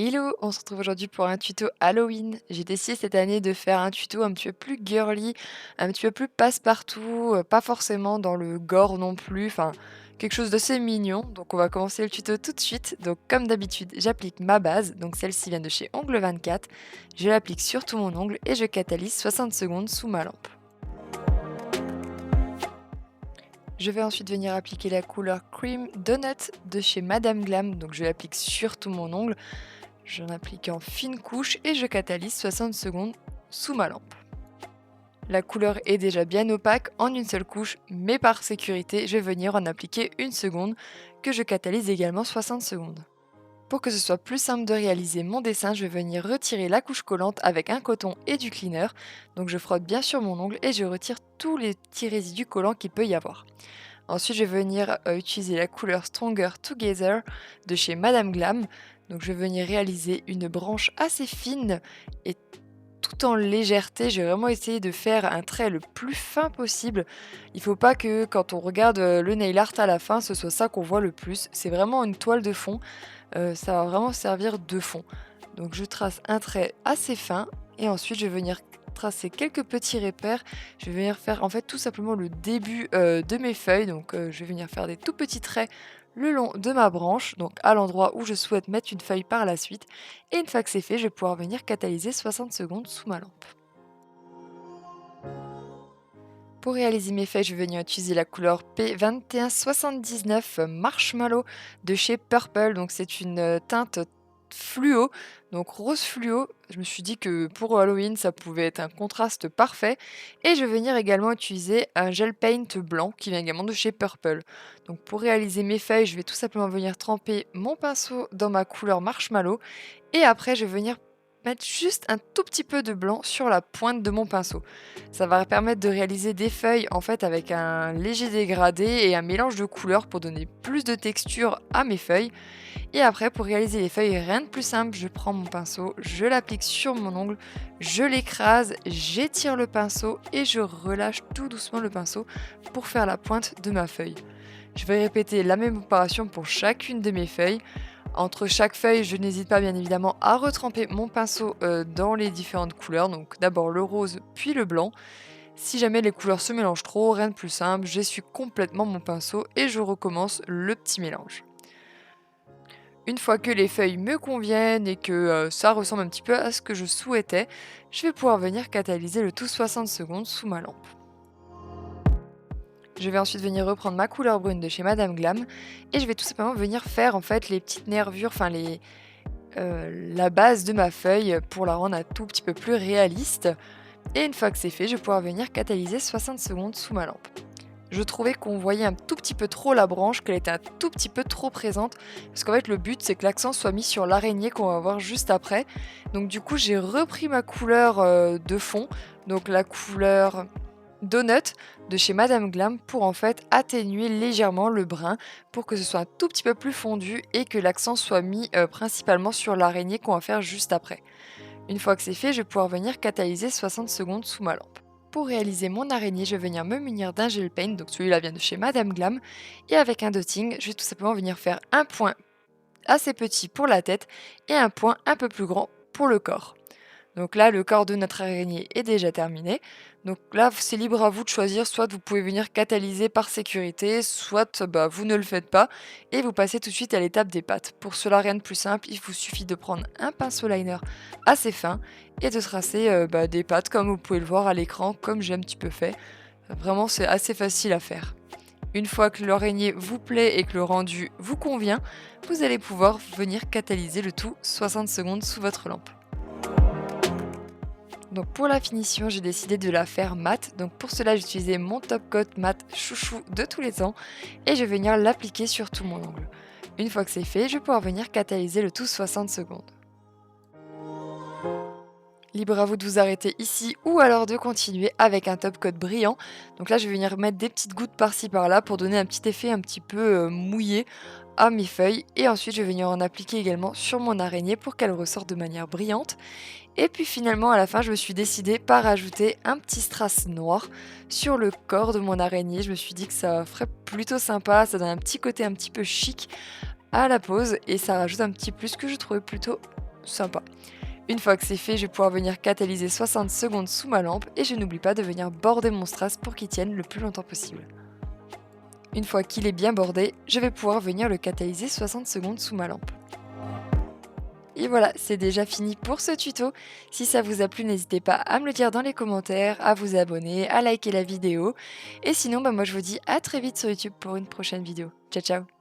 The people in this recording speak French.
Hello, on se retrouve aujourd'hui pour un tuto Halloween. J'ai décidé cette année de faire un tuto un petit peu plus girly, un petit peu plus passe-partout, pas forcément dans le gore non plus, enfin quelque chose d'assez mignon. Donc on va commencer le tuto tout de suite. Donc comme d'habitude, j'applique ma base, donc celle-ci vient de chez Ongle 24. Je l'applique sur tout mon ongle et je catalyse 60 secondes sous ma lampe. Je vais ensuite venir appliquer la couleur Cream Donut de chez Madame Glam, donc je l'applique sur tout mon ongle. J'en applique en fine couche et je catalyse 60 secondes sous ma lampe. La couleur est déjà bien opaque en une seule couche, mais par sécurité, je vais venir en appliquer une seconde que je catalyse également 60 secondes. Pour que ce soit plus simple de réaliser mon dessin, je vais venir retirer la couche collante avec un coton et du cleaner. Donc je frotte bien sur mon ongle et je retire tous les petits résidus collants qu'il peut y avoir. Ensuite, je vais venir utiliser la couleur Stronger Together de chez Madame Glam. Donc, je vais venir réaliser une branche assez fine et tout en légèreté. J'ai vraiment essayé de faire un trait le plus fin possible. Il ne faut pas que quand on regarde le nail art à la fin, ce soit ça qu'on voit le plus. C'est vraiment une toile de fond. Ça va vraiment servir de fond. Donc, je trace un trait assez fin et ensuite, je vais venir tracer quelques petits repères. Je vais venir faire en fait tout simplement le début de mes feuilles. Donc je vais venir faire des tout petits traits le long de ma branche, donc à l'endroit où je souhaite mettre une feuille par la suite. Et une fois que c'est fait, je vais pouvoir venir catalyser 60 secondes sous ma lampe. Pour réaliser mes feuilles, je vais venir utiliser la couleur P2179 Marshmallow de chez Purple. Donc c'est une teinte fluo, donc rose fluo. Je me suis dit que pour Halloween, ça pouvait être un contraste parfait. Et je vais venir également utiliser un gel paint blanc qui vient également de chez Purple. Donc pour réaliser mes feuilles, je vais tout simplement venir tremper mon pinceau dans ma couleur marshmallow. Et après, je vais venir mettre juste un tout petit peu de blanc sur la pointe de mon pinceau. Ça va permettre de réaliser des feuilles en fait avec un léger dégradé et un mélange de couleurs pour donner plus de texture à mes feuilles. Et après, pour réaliser les feuilles, rien de plus simple, je prends mon pinceau, je l'applique sur mon ongle, je l'écrase, j'étire le pinceau et je relâche tout doucement le pinceau pour faire la pointe de ma feuille. Je vais répéter la même opération pour chacune de mes feuilles. Entre chaque feuille, je n'hésite pas bien évidemment à retremper mon pinceau dans les différentes couleurs, donc d'abord le rose puis le blanc. Si jamais les couleurs se mélangent trop, rien de plus simple, j'essuie complètement mon pinceau et je recommence le petit mélange. Une fois que les feuilles me conviennent et que ça ressemble un petit peu à ce que je souhaitais, je vais pouvoir venir catalyser le tout 60 secondes sous ma lampe. Je vais ensuite venir reprendre ma couleur brune de chez Madame Glam et je vais tout simplement venir faire en fait les petites nervures, enfin la base de ma feuille pour la rendre un tout petit peu plus réaliste. Et une fois que c'est fait, je vais pouvoir venir catalyser 60 secondes sous ma lampe. Je trouvais qu'on voyait un tout petit peu trop la branche, qu'elle était un tout petit peu trop présente, parce qu'en fait le but c'est que l'accent soit mis sur l'araignée qu'on va voir juste après. Donc du coup j'ai repris ma couleur de fond, donc la couleur Donut de chez Madame Glam pour en fait atténuer légèrement le brun pour que ce soit un tout petit peu plus fondu et que l'accent soit mis principalement sur l'araignée qu'on va faire juste après. Une fois que c'est fait, je vais pouvoir venir catalyser 60 secondes sous ma lampe. Pour réaliser mon araignée, je vais venir me munir d'un gel paint, donc celui-là vient de chez Madame Glam, et avec un dotting, je vais tout simplement venir faire un point assez petit pour la tête et un point un peu plus grand pour le corps. Donc là, le corps de notre araignée est déjà terminé. Donc là, c'est libre à vous de choisir, soit vous pouvez venir catalyser par sécurité, soit vous ne le faites pas et vous passez tout de suite à l'étape des pattes. Pour cela, rien de plus simple, il vous suffit de prendre un pinceau liner assez fin et de tracer des pattes comme vous pouvez le voir à l'écran, comme j'ai un petit peu fait. Vraiment, c'est assez facile à faire. Une fois que l'araignée vous plaît et que le rendu vous convient, vous allez pouvoir venir catalyser le tout 60 secondes sous votre lampe. Donc pour la finition, j'ai décidé de la faire mat. Donc pour cela, j'ai utilisé mon top coat mat chouchou de tous les temps et je vais venir l'appliquer sur tout mon ongle. Une fois que c'est fait, je vais pouvoir venir catalyser le tout 60 secondes. Libre à vous de vous arrêter ici ou alors de continuer avec un top coat brillant. Donc là, je vais venir mettre des petites gouttes par-ci par-là pour donner un petit effet un petit peu mouillé à mes feuilles. Et ensuite, je vais venir en appliquer également sur mon araignée pour qu'elle ressorte de manière brillante. Et puis finalement, à la fin, je me suis décidée par ajouter un petit strass noir sur le corps de mon araignée. Je me suis dit que ça ferait plutôt sympa, ça donne un petit côté un petit peu chic à la pose et ça rajoute un petit plus que je trouvais plutôt Sympa. Une fois que c'est fait, je vais pouvoir venir catalyser 60 secondes sous ma lampe et je n'oublie pas de venir border mon strass pour qu'il tienne le plus longtemps possible. Une fois qu'il est bien bordé, je vais pouvoir venir le catalyser 60 secondes sous ma lampe. Et voilà, c'est déjà fini pour ce tuto. Si ça vous a plu, n'hésitez pas à me le dire dans les commentaires, à vous abonner, à liker la vidéo. Et sinon, moi je vous dis à très vite sur YouTube pour une prochaine vidéo. Ciao ciao!